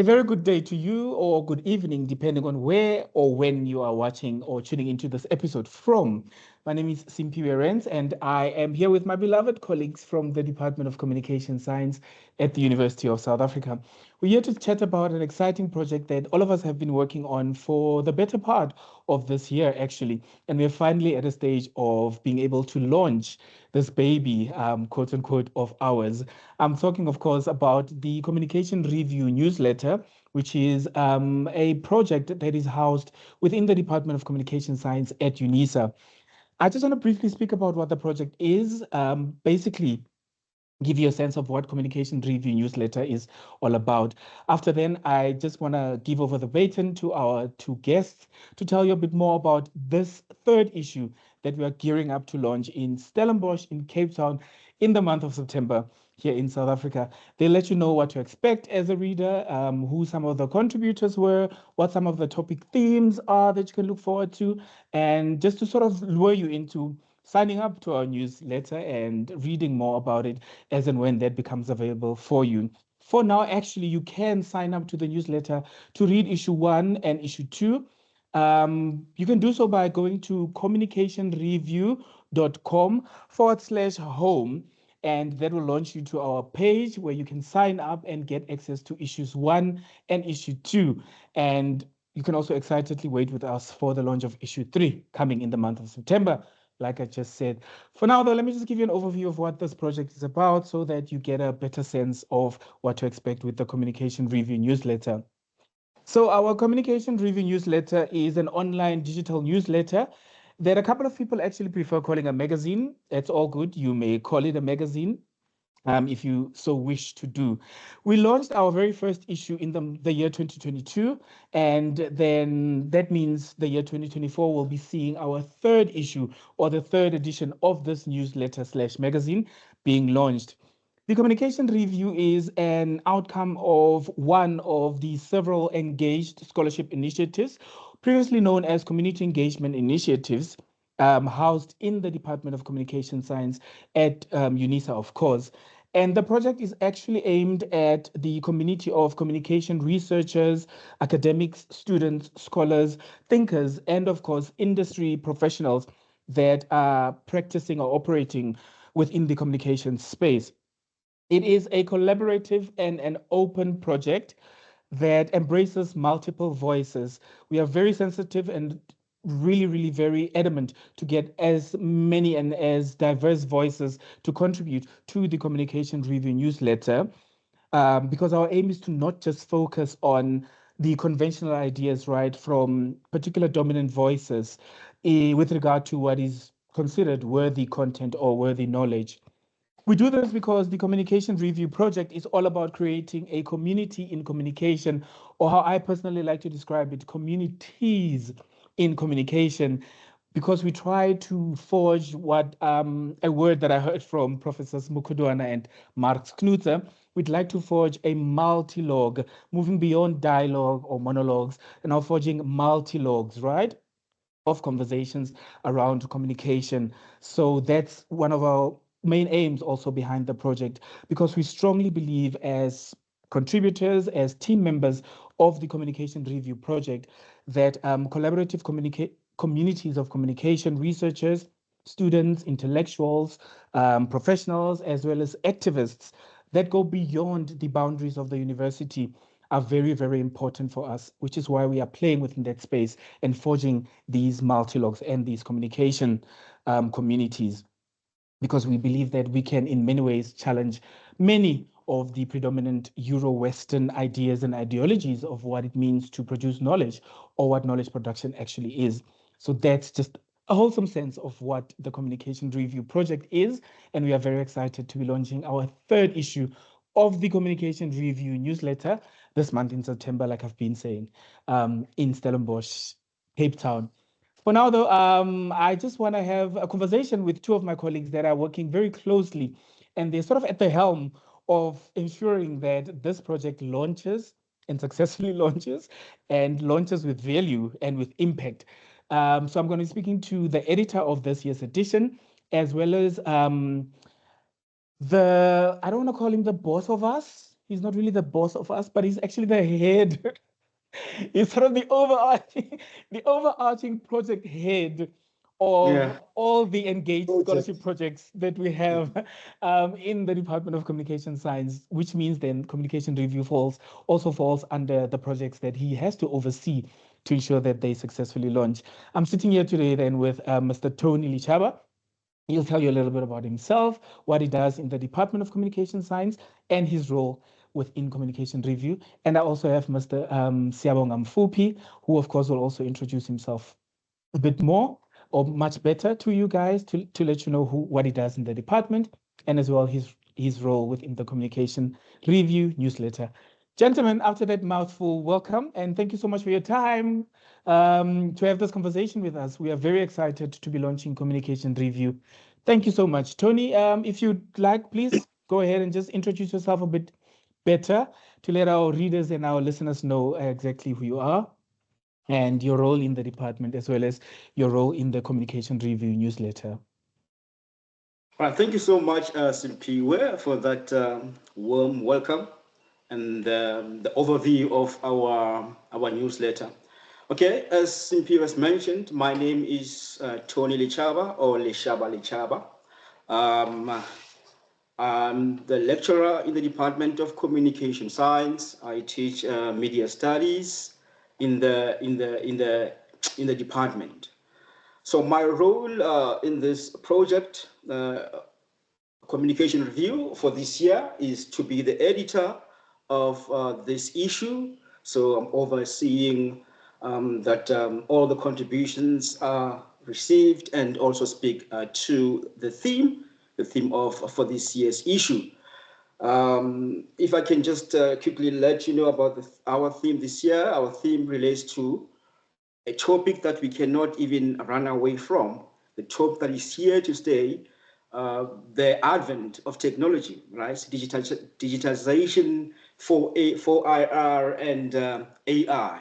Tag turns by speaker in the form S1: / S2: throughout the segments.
S1: A very good day to you, or good evening, depending on where or when you are watching or tuning into this episode from. My name is Mfuphi Renz, and I am here with my beloved colleagues from the Department of Communication Science at the University of South Africa. We're here to chat about an exciting project that all of us have been working on for the better part of this year, actually. And we're finally at a stage of being able to launch this baby, quote unquote, of ours. I'm talking, of course, about the Communication Review newsletter, which is a project that is housed within the Department of Communication Science at UNISA. I just want to briefly speak about what the project is. Basically, give you a sense of what Communication Review newsletter is all about. After then, I just want to give over the baton to our two guests to tell you a bit more about this third issue that we are gearing up to launch in Stellenbosch in Cape Town in the month of September here in South Africa. They'll let you know what to expect as a reader, who some of the contributors were, what some of the topic themes are that you can look forward to, and just to sort of lure you into signing up to our newsletter and reading more about it as and when that becomes available for you. For now, actually, you can sign up to the newsletter to read issue 1 and issue 2. You can do so by going to communicationreview.com/home, and that will launch you to our page where you can sign up and get access to issues 1 and issue 2. And you can also excitedly wait with us for the launch of issue 3 coming in the month of September, like I just said. For now, though, let me just give you an overview of what this project is about so that you get a better sense of what to expect with the Communication Review newsletter. So our Communication Review newsletter is an online digital newsletter that a couple of people actually prefer calling a magazine. It's all good. You may call it a magazine, if you so wish to do. We launched our very first issue in the year 2022, and then that means the year 2024 will be seeing our third issue or the third edition of this newsletter slash magazine being launched. The Communication Review is an outcome of one of the several engaged scholarship initiatives, previously known as community engagement initiatives, housed in the Department of Communication Science at UNISA, of course. And the project is actually aimed at the community of communication researchers, academics, students, scholars, thinkers, and of course, industry professionals that are practicing or operating within the communication space. It is a collaborative and an open project that embraces multiple voices. We are very sensitive and really, really very adamant to get as many and as diverse voices to contribute to the Communication Review newsletter, because our aim is to not just focus on the conventional ideas, right, from particular dominant voices with regard to what is considered worthy content or worthy knowledge. We do this because the Communication Review project is all about creating a community in communication, or how I personally like to describe it, communities in communication, because we try to forge what a word that I heard from Professors Mukudwana and Marx Knutzer. We'd like to forge a multi-log, moving beyond dialogue or monologues, and now forging multi-logs, right? Of conversations around communication. So that's one of our main aims also behind the project, because we strongly believe as contributors, as team members of the Communication Review project, that collaborative communities of communication researchers, students, intellectuals, professionals, as well as activists that go beyond the boundaries of the university are very, very important for us, which is why we are playing within that space and forging these multi-logs and these communication communities, because we believe that we can in many ways challenge many of the predominant Euro-Western ideas and ideologies of what it means to produce knowledge or what knowledge production actually is. So that's just a wholesome sense of what the Communication Review project is, and we are very excited to be launching our third issue of the Communication Review newsletter this month in September, like I've been saying, in Stellenbosch, Cape Town. For now, though, I just want to have a conversation with two of my colleagues that are working very closely, and they're sort of at the helm of ensuring that this project launches and successfully launches and launches with value and with impact. So I'm going to be speaking to the editor of this year's edition, as well as I don't want to call him the boss of us. he's not really the boss of us, but he's actually the head. He's sort of the overarching project head of all the engaged scholarship projects that we have in the Department of Communication Science, which means then communication review also falls under the projects that he has to oversee to ensure that they successfully launch. I'm sitting here today then with Mr. Tony Lechaba. He'll tell you a little bit about himself, what he does in the Department of Communication Science, and his role within communication review. And I also have Mr. Siyabonga Mfuphi, who of course will also introduce himself a bit more or much better to you guys to let you know what he does in the department, and as well his role within the communication review newsletter. Gentlemen, after that mouthful, welcome and thank you so much for your time to have this conversation with us. We are very excited to be launching communication review. Thank you so much. Tony, if you'd like, please go ahead and just introduce yourself a bit better to let our readers and our listeners know exactly who you are and your role in the department, as well as your role in the communication review newsletter.
S2: All right, thank you so much, Simpiwe, for that warm welcome and the overview of our newsletter. Okay, as Simpiwe has mentioned, my name is Tony Lechaba or Lechaba. Um, I'm the lecturer in the Department of Communication Science. I teach media studies in the department. So my role in this project, communication review for this year, is to be the editor of this issue. So I'm overseeing that all the contributions are received and also speak to the theme of for this year's issue. If I can just quickly let you know about our theme this year, our theme relates to a topic that we cannot even run away from, the topic that is here to stay, the advent of technology, right? Digitalization for IR and AI.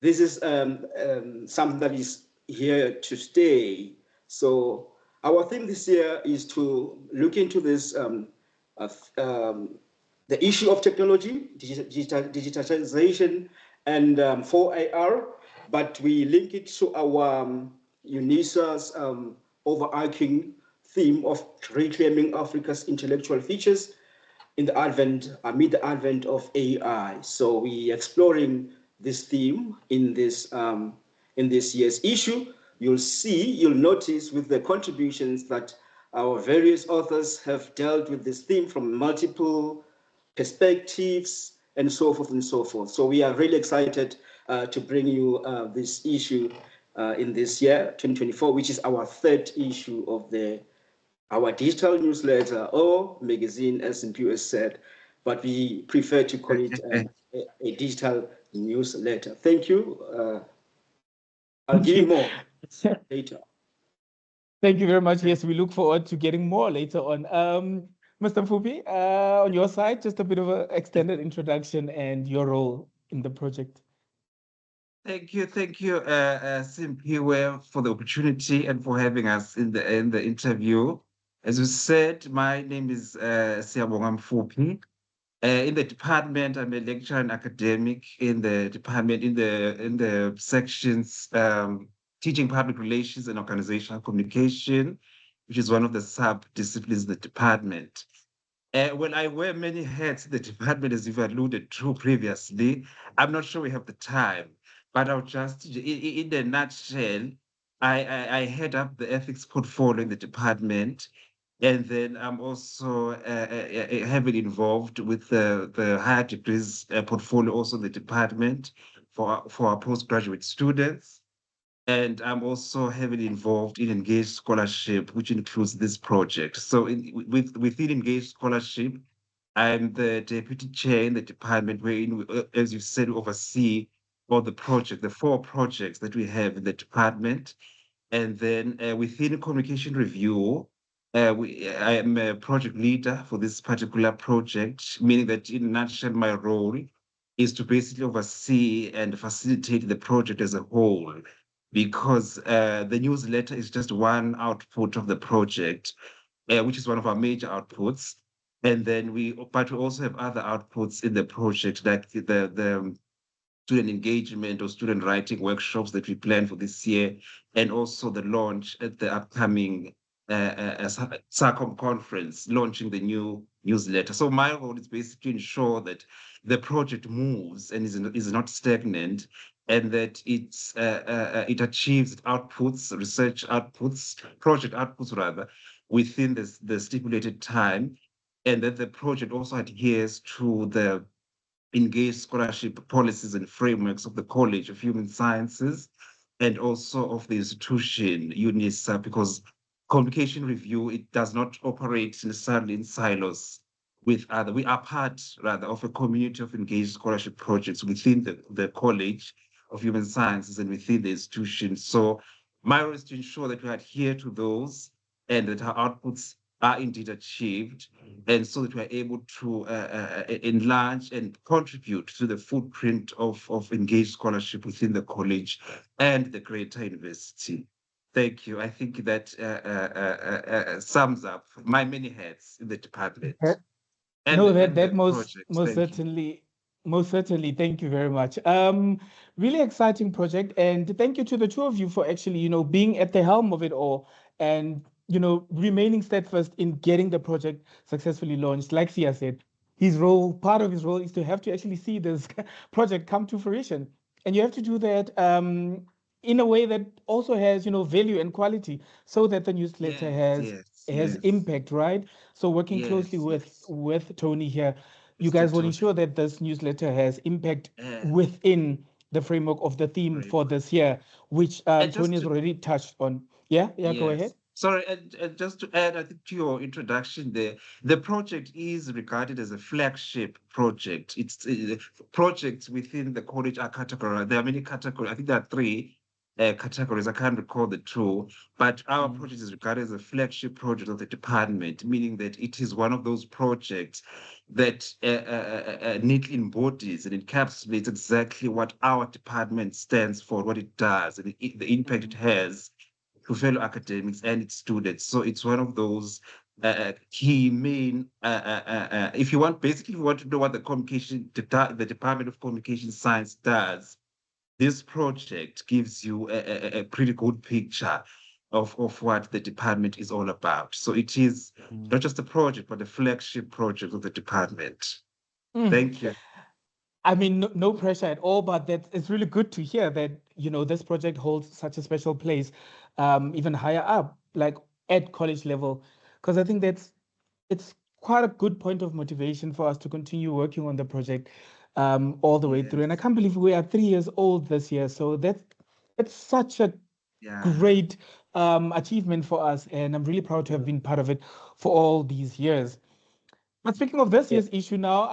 S2: This is something that is here to stay. So our theme this year is to look into this, the issue of technology, digitalization, and 4AR, but we link it to our UNISA's overarching theme of reclaiming Africa's intellectual features amid the advent of AI. So we exploring this theme in this year's issue. You'll notice with the contributions that our various authors have dealt with this theme from multiple perspectives and so forth and so forth. So we are really excited to bring you this issue in this year, 2024, which is our third issue of our digital newsletter or magazine, as Mfuphi said, but we prefer to call it a digital newsletter. Thank you. I'll give you more later.
S1: Thank you very much. Yes, we look forward to getting more later on. Mr. Mfuphi, on your side, just a bit of an extended introduction and your role in the project.
S3: Thank you, Simpiwe, for the opportunity and for having us in the interview. As you said, my name is Siyabonga Mfuphi. In the department, I'm a lecturer and academic in the department in the sections teaching public relations and organizational communication, which is one of the sub-disciplines of the department. Well, I wear many hats in the department, as you've alluded to previously. I'm not sure we have the time, but I'll just, in a nutshell, I head up the ethics portfolio in the department. And then I'm also heavily involved with the higher degrees portfolio also in the department for our postgraduate students. And I'm also heavily involved in Engaged Scholarship, which includes this project. So within Engaged Scholarship, I'm the deputy chair in the department wherein, as you said, we oversee all the projects, the 4 projects that we have in the department. And then within communication review, I am a project leader for this particular project, meaning that in a nutshell, my role is to basically oversee and facilitate the project as a whole, because the newsletter is just one output of the project, which is one of our major outputs. And then but we also have other outputs in the project, like the student engagement or student writing workshops that we plan for this year, and also the launch at the upcoming SACOM conference, launching the new newsletter. So my role is basically to ensure that the project moves and is not stagnant, and that it achieves outputs, research outputs, project outputs rather, within the stipulated time, and that the project also adheres to the engaged scholarship policies and frameworks of the College of Human Sciences and also of the institution, UNISA, because communication review, it does not operate necessarily in silos with other. We are part, rather, of a community of engaged scholarship projects within the College of Human Sciences and within the institution. So my role is to ensure that we adhere to those and that our outputs are indeed achieved, and so that we're able to enlarge and contribute to the footprint of engaged scholarship within the college and the greater university. Thank you. I think that sums up my many hats in the department and
S1: No,
S3: and
S1: that
S3: the project. Thank you.
S1: most certainly. Thank you very much. Really exciting project, and thank you to the two of you for actually, being at the helm of it all, and remaining steadfast in getting the project successfully launched. Like Sia said, part of his role is to have to actually see this project come to fruition, and you have to do that in a way that also has, value and quality, so that the newsletter
S3: Yes, yes,
S1: has
S3: yes,
S1: impact, right? So working closely
S3: yes, yes.
S1: with Tony here, you
S3: Mr.
S1: guys will
S3: Todd,
S1: ensure that this newsletter has impact
S3: uh,
S1: within the framework of the theme for
S3: framework.
S1: this year, which
S3: And
S1: Tony
S3: just
S1: has
S3: to
S1: already touched on. Yeah, yeah, go ahead.
S3: Yes. Sorry, and just to add, I think to your introduction there, the project is regarded as a flagship project. It's projects within the college are categorized. There are many categories. I think there are three categories. I can't recall the two, but our
S1: Mm.
S3: project is regarded as a flagship project of the department, meaning that it is one of those projects that neatly embodies and encapsulates exactly what our department stands for, what it does, and the impact it
S1: Mm.
S3: has to fellow academics and its students. So it's one of those key main, if you want, basically, if you want to know what the Department of Communication Science does, this project gives you a pretty good picture of what the department is all about. So it is
S1: Mm.
S3: not just a project, but a flagship project of the department.
S1: Mm.
S3: Thank you.
S1: I mean, no pressure at all, but it's really good to hear that, this project holds such a special place, even higher up, like at college level, because I think it's quite a good point of motivation for us to continue working on the project all the way through. And I
S3: Yes.
S1: can't believe we are 3 years old this year, so that's such a
S3: Yeah.
S1: great achievement for us, and I'm really proud to have been part of it for all these years. But speaking of this
S2: Yeah.
S1: year's issue now,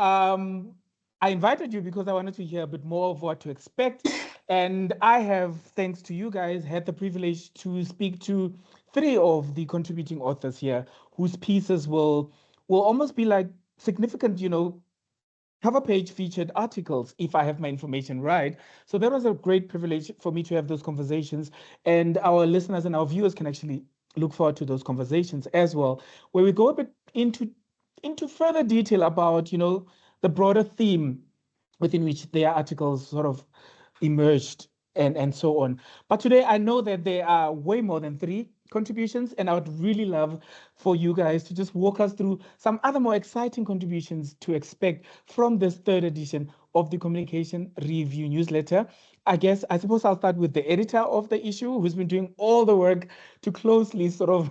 S1: I invited you because I wanted to hear a bit more of what to expect. And I have, thanks to you guys, had the privilege to speak to three of the contributing authors here, whose pieces will almost be like significant, cover page featured articles, if I have my information right. So that was a great privilege for me to have those conversations. And our listeners and our viewers can actually look forward to those conversations as well, where we go a bit into further detail about, the broader theme within which their articles sort of emerged, and so on. But today I know that there are way more than three contributions, and I would really love for you guys to just walk us through some other more exciting contributions to expect from this third edition of the Communication Review newsletter. I suppose I'll start with the editor of the issue, who's been doing all the work to closely sort of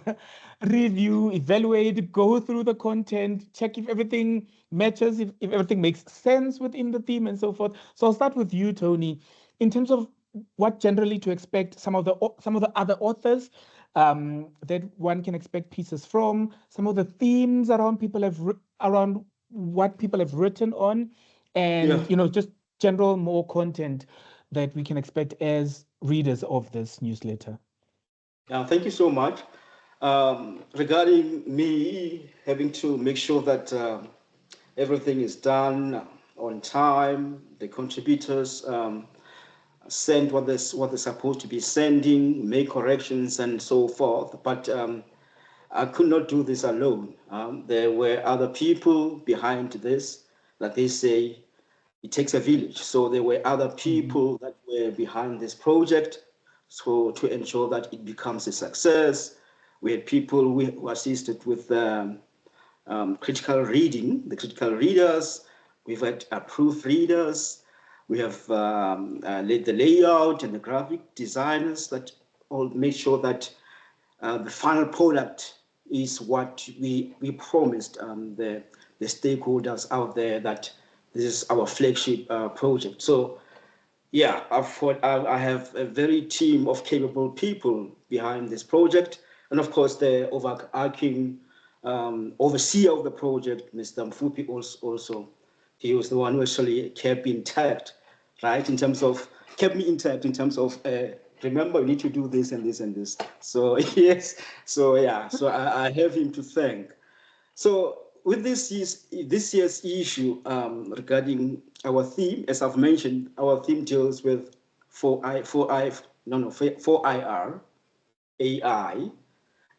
S1: review, evaluate, go through the content, check if everything matches, if everything makes sense within the theme, and so forth. So I'll start with you, Tony, in terms of what generally to expect, some of the other authors that one can expect pieces from, some of the themes around what people have written on,
S2: Yeah.
S1: and just general more content that we can expect as readers of this newsletter.
S2: Thank you so much. Regarding me having to make sure that everything is done on time, the contributors send what they're supposed to be sending, make corrections and so forth. But I could not do this alone. There were other people behind this, like they say, it takes a village. So there were other people that were behind this project, so to ensure that it becomes a success. We had people who assisted with critical reading, the critical readers. We've had proofreaders. We have laid the layout and the graphic designers that all make sure that the final product is what we promised the stakeholders out there, that this is our flagship project. So yeah, I have a very team of capable people behind this project, and of course the overarching overseer of the project, Mr. Mfuphi, also he was the one who actually kept intact, right? In terms of kept me intact in terms of remember you need to do this and this and this. So yes, so yeah, so I have him to thank. So with this year's issue regarding our theme, as I've mentioned, our theme deals with 4IR, AI,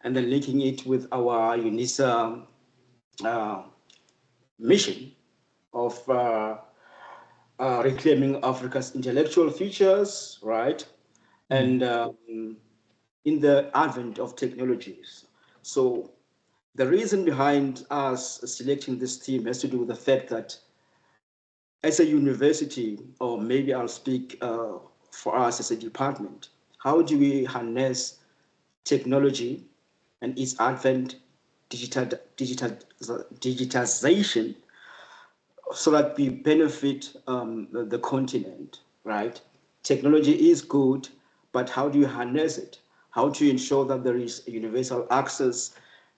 S2: and then linking it with our UNISA uh, mission of reclaiming Africa's intellectual features, right? And in the advent of technologies. So the reason behind us selecting this theme has to do with the fact that as a university, or maybe I'll speak for us as a department, how do we harness technology and its advent, digitization, so that we benefit the continent, right? Technology is good, but how do you harness it? How to ensure that there is universal access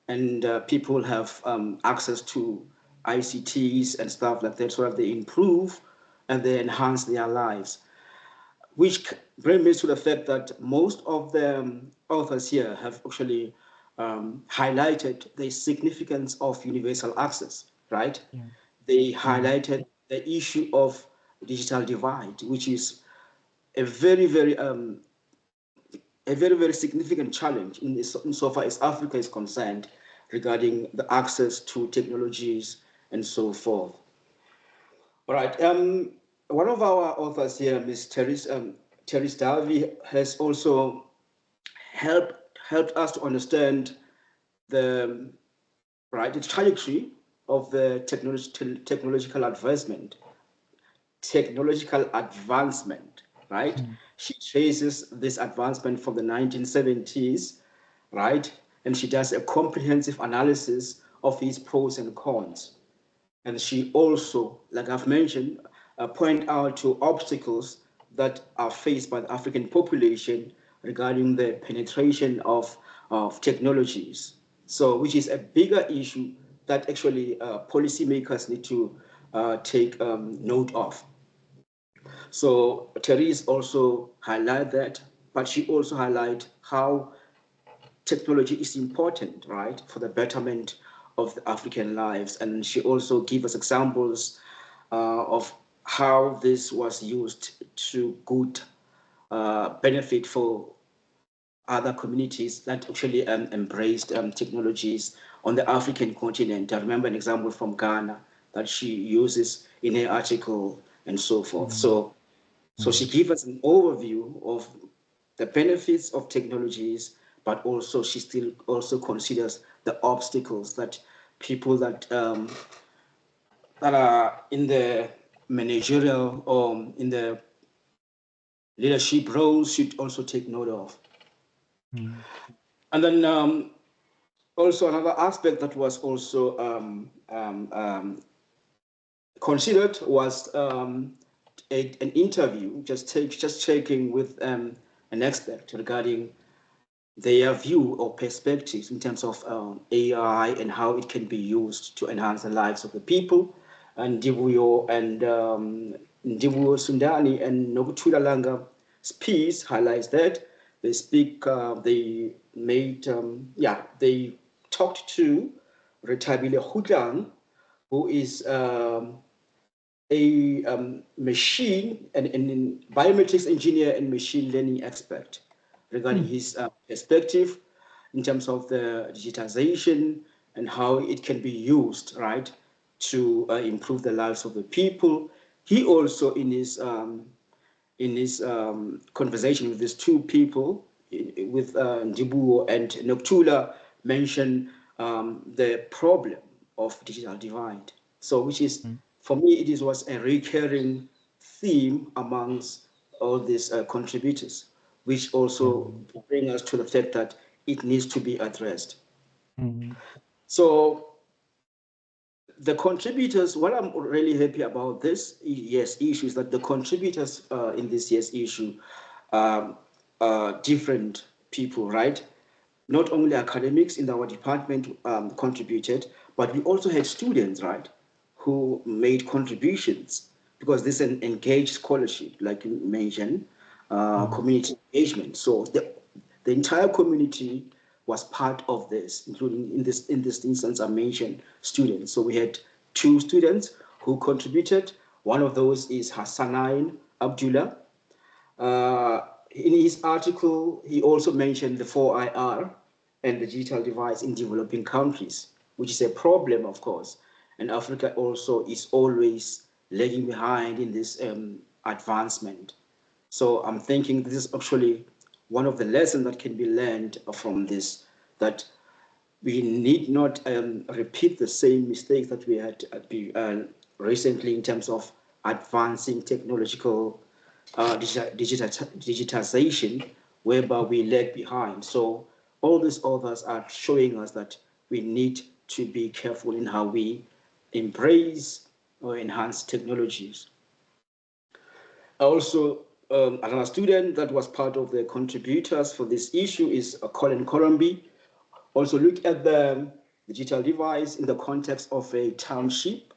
S2: and people have access to ICTs and stuff like that, so that they improve and they enhance their lives. Which brings me to the fact that most of the authors here have actually highlighted the significance of universal access, right?
S1: Yeah.
S2: They highlighted the issue of digital divide, which is a very, very very significant challenge insofar as Africa is concerned regarding the access to technologies and so forth. All right. One of our authors here, Ms. Terry Davy, has also helped us to understand the the trajectory of the technological advancement, right? She traces this advancement from the 1970s, right? And she does a comprehensive analysis of its pros and cons. And she also, like I've mentioned, point out to obstacles that are faced by the African population regarding the penetration of technologies. So, which is a bigger issue that actually policymakers need to take note of. So Therese also highlight that, but she also highlight how technology is important, right, for the betterment of the African lives. And she also gives us examples of how this was used to good benefit for other communities that actually embraced technologies on the African continent. I remember an example from Ghana that she uses in her article and so forth. So she gives us an overview of the benefits of technologies, but also she still also considers the obstacles that people that are in the managerial or in the leadership roles should also take note of. And then also another aspect that was also considered was an interview, just checking with an expert regarding their view or perspectives in terms of AI and how it can be used to enhance the lives of the people. And Ndibuyo Sundani and Nokutula Langa's piece highlights that they made, they talked to Retabile Hudang, who is a machine and biometrics engineer and machine learning expert regarding his perspective. in terms of the digitization and how it can be used, right, to improve the lives of the people. He also, in his conversation with these two people, with Ndibuo and Noktula, mentioned the problem of digital divide. So, which is, for me, was a recurring theme amongst all these contributors, which also bring us to the fact that it needs to be addressed. So the contributors, what I'm really happy about this year's issue is that the contributors in this year's issue are different people, right? Not only academics in our department contributed, but we also had students, right, who made contributions, because this is an engaged scholarship, like you mentioned, community engagement. So the entire community was part of this, including in this instance I mentioned students. So we had two students who contributed. One of those is Hassanain Abdullah. In his article, he also mentioned the 4IR and the digital divide in developing countries, which is a problem, of course. And Africa also is always lagging behind in this advancement. So I'm thinking this is actually one of the lessons that can be learned from this, that we need not repeat the same mistakes that we had recently in terms of advancing technological digitization, whereby we lag behind. So all these authors are showing us that we need to be careful in how we embrace or enhance technologies. Also, another student that was part of the contributors for this issue is Colin Corumby. Also look at the digital device in the context of a township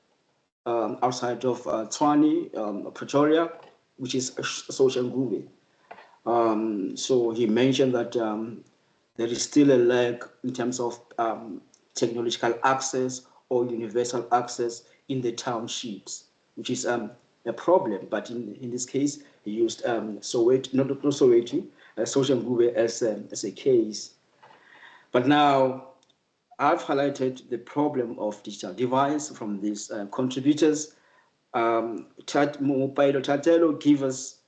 S2: outside of Tshwane, Pretoria, which is Soshanguve. So he mentioned that there is still a lag in terms of technological access or universal access in the townships, which is a problem. But in this case, he used Soweto, not Soweto, Soshanguve as a case. But now I've highlighted the problem of digital device from these contributors. Mopaido Tatelo give us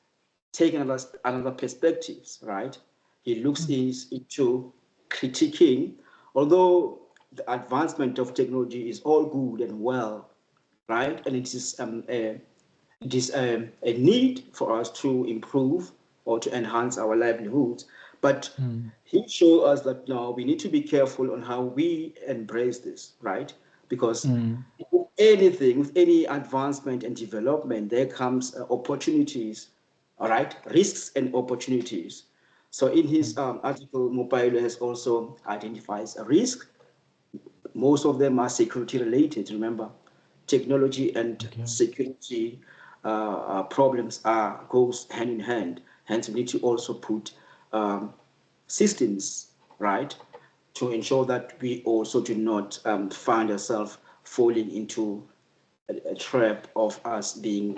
S2: take another perspectives, right? He looks into critiquing, although the advancement of technology is all good and well, right? And it is a need for us to improve or to enhance our livelihoods. But he showed us that now we need to be careful on how we embrace this, right? Because with anything, with any advancement and development, there comes opportunities, all right, risks and opportunities. So in his article, Mobile has also identifies a risk. Most of them are security related. Remember, technology and security problems goes hand in hand. Hence, we need to also put systems, right, to ensure that we also do not find ourselves falling into a trap of us being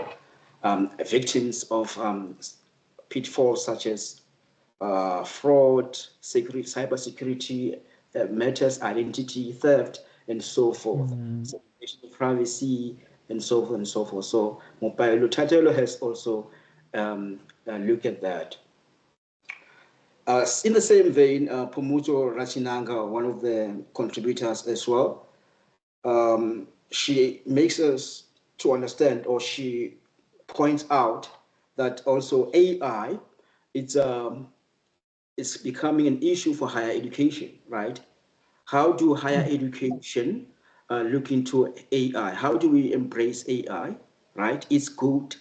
S2: victims of pitfalls such as fraud, security, cybersecurity matters, identity theft, and so forth. So, privacy, and so forth and so forth. So, Mopailu Tatelo has also looked at that. In the same vein, Pumuto Rachinanga, one of the contributors as well, she makes us to understand, or she points out that also AI, it's becoming an issue for higher education, right? How do higher education look into AI? How do we embrace AI, right? It's good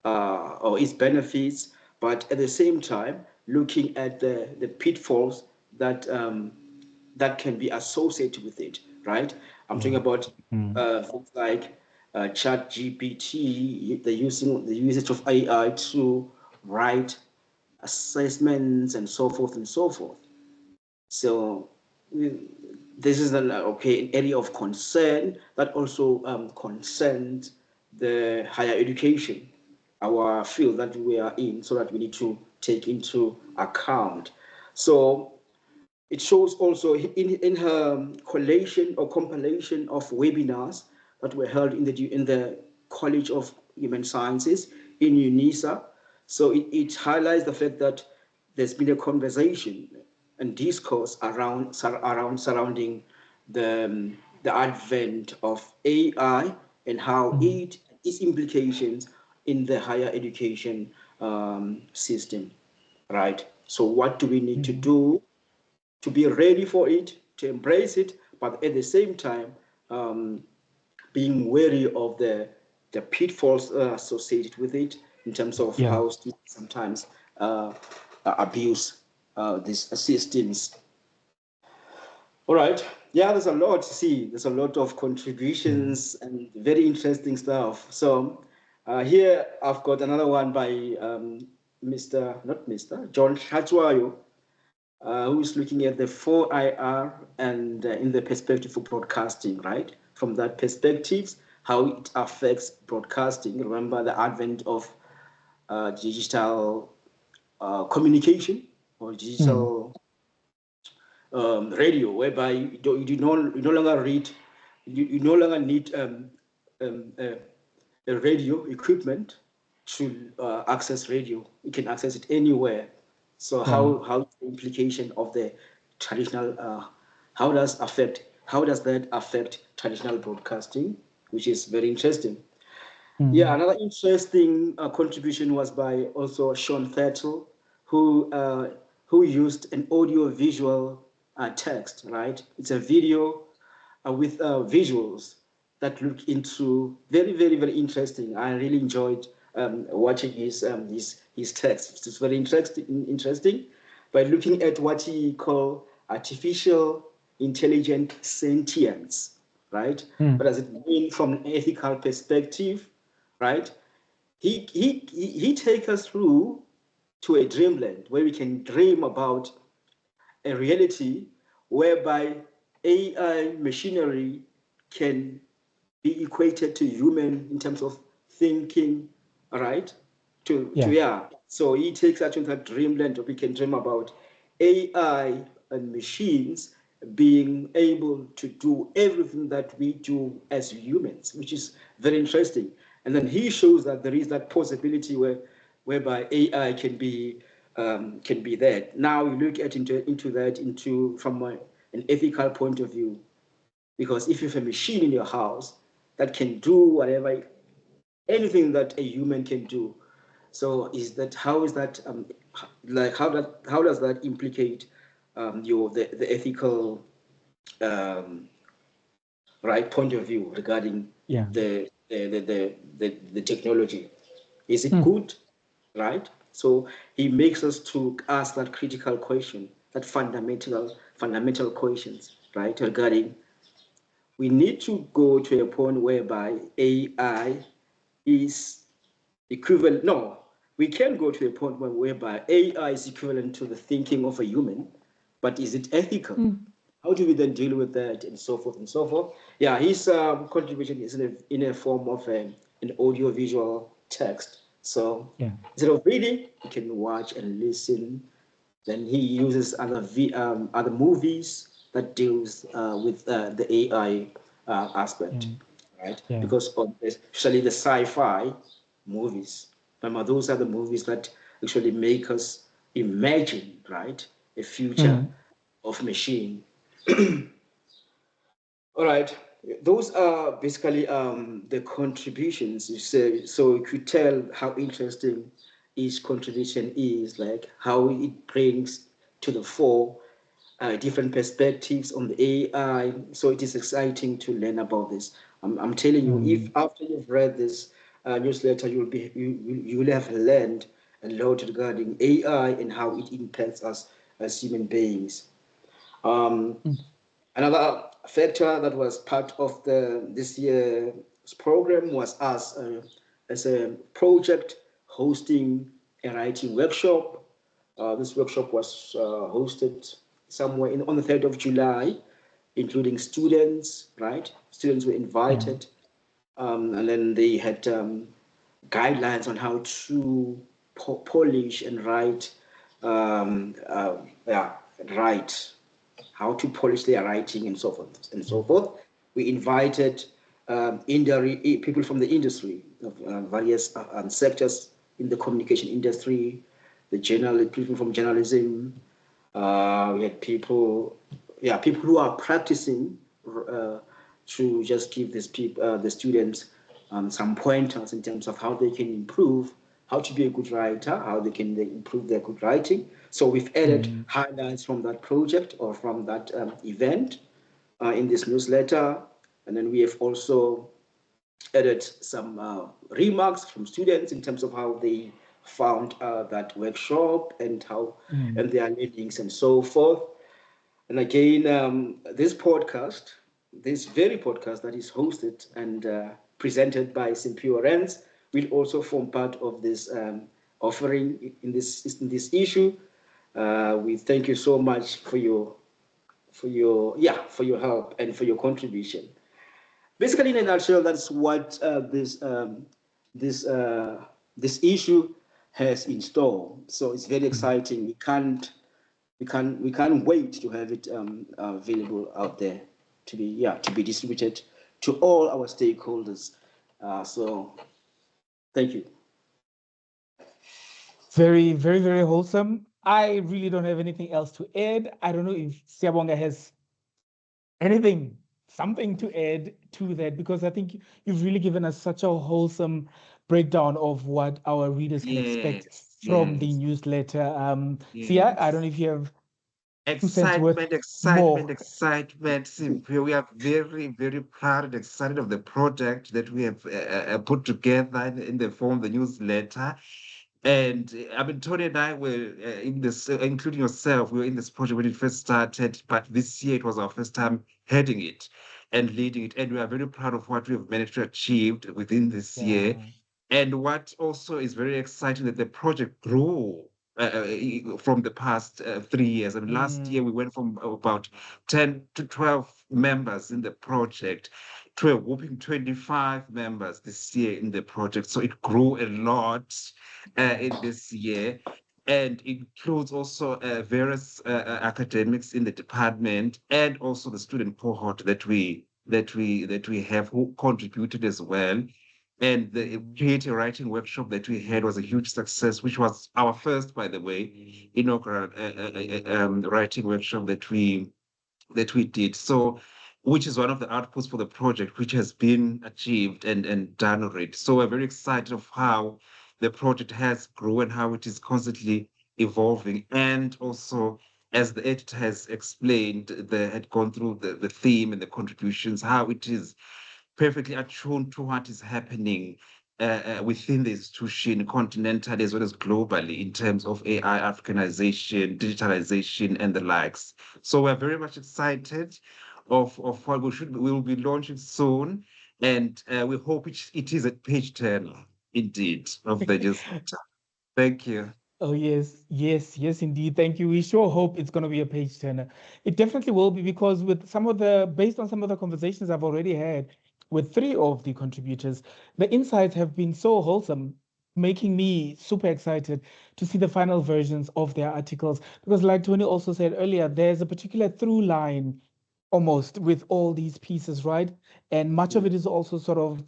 S2: or its benefits, but at the same time, looking at the pitfalls that that can be associated with it, right? I'm talking about things like Chat GPT, the usage of AI to write assessments and so forth and so forth. So this is an area of concern that also concerns the higher education, our field that we are in, so that we need to take into account. So It shows also in her collation or compilation of webinars that were held in the College of Human Sciences in UNISA. So it highlights the fact that there's been a conversation and discourse surrounding the advent of AI and how its implications in the higher education system, right? So what do we need to do to be ready for it, to embrace it, but at the same time, being wary of the pitfalls associated with it in terms of
S1: Yeah.
S2: how students sometimes abuse these systems. All right. Yeah, there's a lot to see. There's a lot of contributions and very interesting stuff. So here I've got another one by John Chatwayo, who's looking at the 4IR and in the perspective of broadcasting, right? From that perspective, how it affects broadcasting. Remember the advent of digital communication or digital radio, whereby you no longer read, you no longer need um, a, a radio equipment to access radio. You can access it anywhere. So
S1: Yeah.
S2: how the implication of the traditional how does that affect traditional broadcasting, which is very interesting. Yeah, another interesting contribution was by also Sean Thurtle, who used an audio-visual text. Right, it's a video with visuals that look into very, very, very interesting. I really enjoyed watching his text. It's very interesting by looking at what he called artificial intelligent sentience. Right, what does it mean from an ethical perspective? Right, he take us through to a dreamland where we can dream about a reality whereby AI machinery can be equated to human in terms of thinking, all right? To
S1: Yeah.
S2: yeah. So he takes us into that dreamland where we can dream about AI and machines being able to do everything that we do as humans, which is very interesting. And then he shows that there is that possibility whereby AI can be there. Now you look at into that from an ethical point of view, because if you have a machine in your house that can do whatever, anything that a human can do, so how is that like how does that implicate the ethical um, right point of view regarding
S1: Yeah.
S2: the technology? Is it good, right? So he makes us to ask that critical question, that fundamental questions, right? Regarding, we need to go to a point whereby AI is equivalent. No, we can go to a point whereby AI is equivalent to the thinking of a human, but is it ethical? How do we then deal with that, and so forth and so forth? Yeah, his contribution is in a form of an audio-visual text. So
S1: Yeah.
S2: instead of reading, you can watch and listen. Then he uses other movies that deals with the AI
S1: Yeah.
S2: aspect, right?
S1: Yeah.
S2: Because especially the sci-fi movies. Remember, those are the movies that actually make us imagine, right, a future of machine. All right. Those are basically the contributions. So you could tell how interesting each contribution is, like how it brings to the fore different perspectives on the AI. So it is exciting to learn about this. I'm telling you, if after you've read this newsletter, you will have learned a lot regarding AI and how it impacts us as human beings. Um, Another factor that was part of this year's program was us as a project hosting a writing workshop. This workshop was hosted somewhere on the 3rd of July, including students, right? Students were
S1: Yeah.
S2: invited, and then they had guidelines on how to polish and write, yeah, write. how to polish their writing and so forth and so forth. We invited people from the industry of various sectors in the communication industry, people from journalism. We had people who are practicing to just give the students some pointers in terms of how they can improve, how to be a good writer, how they can improve their good writing. So we've added highlights from that project or from that event in this newsletter. And then we have also added some remarks from students in terms of how they found that workshop and and their learnings and so forth. And again, this very podcast that is hosted and presented by Simpio Renz will also form part of this offering in this issue. We thank you so much for your help and for your contribution. Basically, in a nutshell, that's what this issue has in store. So it's very exciting. We can't wait to have it available out there to be distributed to all our stakeholders. So thank you.
S1: Very, very, very wholesome. I really don't have anything else to add. I don't know if Siyabonga has something to add to that, because I think you've really given us such a wholesome breakdown of what our readers can expect from the newsletter. Siya, I don't know if you have
S3: Excitement. Simply, we are very, very proud and excited of the project that we have put together in the form of the newsletter. And I mean, Tony and I were in this, including yourself, we were in this project when it first started, but this year it was our first time heading it and leading it. And we are very proud of what we have managed to achieve within this year. And what also is very exciting that the project grew from the past 3 years. I mean, last year we went from about 10 to 12 members in the project to a whopping 25 members this year in the project. So it grew a lot in this year, and it includes also various academics in the department and also the student cohort that we have who contributed as well. And the creative writing workshop that we had was a huge success, which was our first, by the way, inaugural writing workshop that we did. So, which is one of the outputs for the project, which has been achieved and done already. So we're very excited of how the project has grown, how it is constantly evolving, and also, as the editor has explained, they had gone through the theme and the contributions, how it is perfectly attuned to what is happening within the institution, continentally as well as globally, in terms of AI, Africanization, digitalization, and the likes. So we're very much excited of what we will be launching soon, and we hope it is a page turner, indeed, of the newsletter. Thank you.
S1: Oh, yes, indeed. Thank you. We sure hope it's going to be a page turner. It definitely will be, because based on some of the conversations I've already had with 3 of the contributors, the insights have been so wholesome, making me super excited to see the final versions of their articles. Because like Tony also said earlier, there's a particular through line almost with all these pieces, right? And much of it is also sort of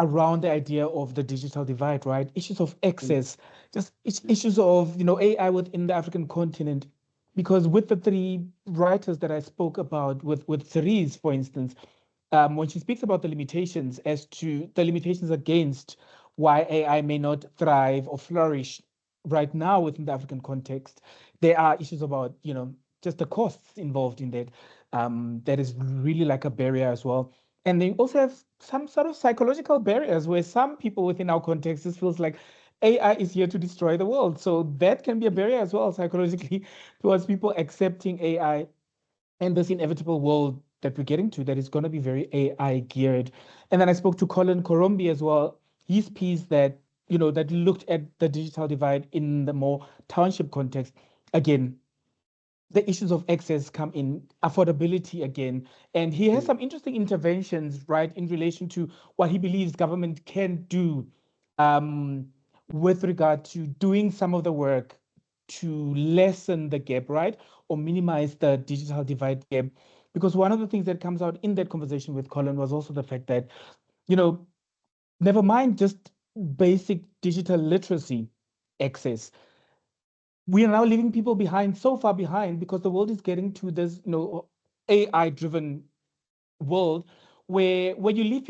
S1: around the idea of the digital divide, right? Issues of access, just issues of AI within the African continent. Because with the 3 writers that I spoke about, with Therese, for instance, when she speaks about the limitations against why AI may not thrive or flourish right now within the African context, there are issues about just the costs involved in that. That is really like a barrier as well. And they also have some sort of psychological barriers where some people within our context, this feels like AI is here to destroy the world. So that can be a barrier as well psychologically towards people accepting AI and this inevitable world that we're getting to that is going to be very AI geared. And then I spoke to Colin Korombi as well, his piece that looked at the digital divide in the more township context. Again, the issues of access come in, affordability again. And he has some interesting interventions, right, in relation to what he believes government can do with regard to doing some of the work to lessen the gap, right? Or minimize the digital divide gap. Because one of the things that comes out in that conversation with Colin was also the fact that, never mind just basic digital literacy access. We are now leaving people behind, so far behind, because the world is getting to this, AI-driven world where you leave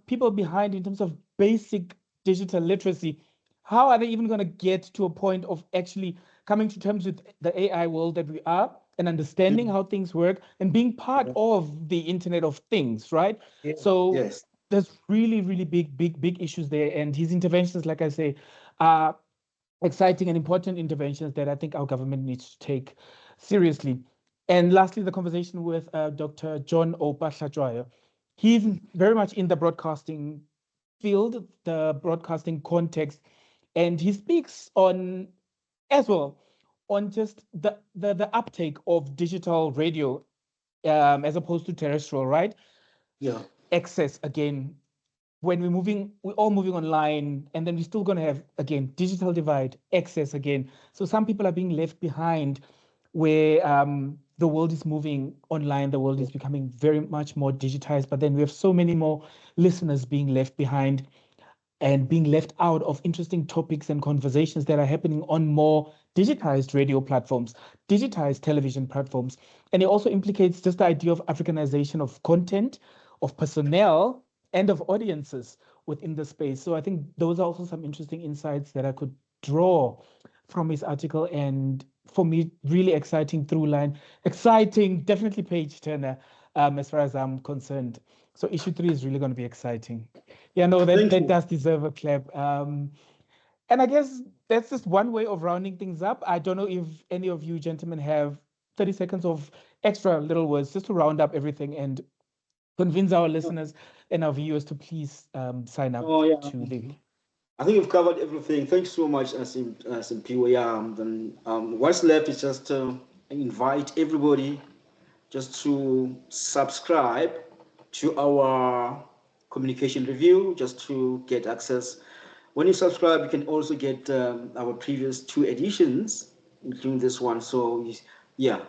S1: people behind in terms of basic digital literacy. How are they even going to get to a point of actually coming to terms with the AI world that we are and understanding how things work and being part of the Internet of Things, right? So
S2: Yes.
S1: there's really, really big issues there. And his interventions, like I say, are exciting and important interventions that I think our government needs to take seriously. And lastly, the conversation with Dr. John Opashlajwayo. He's very much in the broadcasting field, the broadcasting context, and he speaks on as well on just the uptake of digital radio as opposed to terrestrial, right?
S2: Yeah.
S1: Access again. When we're all moving online, and then we're still going to have, again, digital divide, access again. So some people are being left behind where the world is moving online, the world is becoming very much more digitized, but then we have so many more listeners being left behind and being left out of interesting topics and conversations that are happening on more digitized radio platforms, digitized television platforms. And it also implicates just the idea of Africanization of content, of personnel, and of audiences within the space. So I think those are also some interesting insights that I could draw from his article, and for me, really exciting through line. Exciting, definitely page turner, as far as I'm concerned. So issue 3 is really going to be exciting. Yeah, no, that does deserve a clap. And I guess that's just one way of rounding things up. I don't know if any of you gentlemen have 30 seconds of extra little words just to round up everything and convince our listeners and our viewers to please sign up to the...
S2: I think you've covered everything. Thanks so much, Simpiwe. Then what's left is just to invite everybody just to subscribe to our communication review, just to get access. When you subscribe, you can also get our previous 2 editions, including this one. So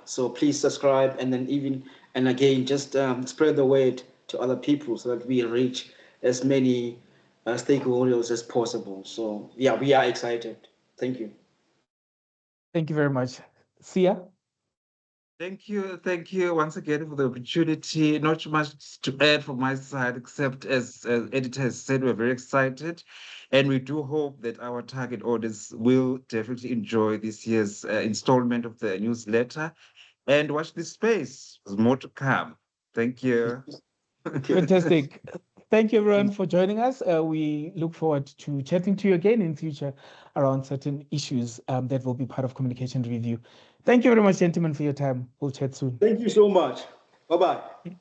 S2: so please subscribe, and then and again, just spread the word to other people so that we reach as many stakeholders as possible. So we are excited. Thank you.
S1: Thank you very much. Sia?
S3: Thank you once again for the opportunity. Not much to add from my side, except as editor has said, we're very excited, and we do hope that our target audience will definitely enjoy this year's installment of the newsletter. And watch this space. There's more to come. Thank you.
S1: Fantastic. Thank you, everyone, for joining us. We look forward to chatting to you again in future around certain issues that will be part of communication review. Thank you very much, gentlemen, for your time. We'll chat soon.
S2: Thank you so much. Bye-bye.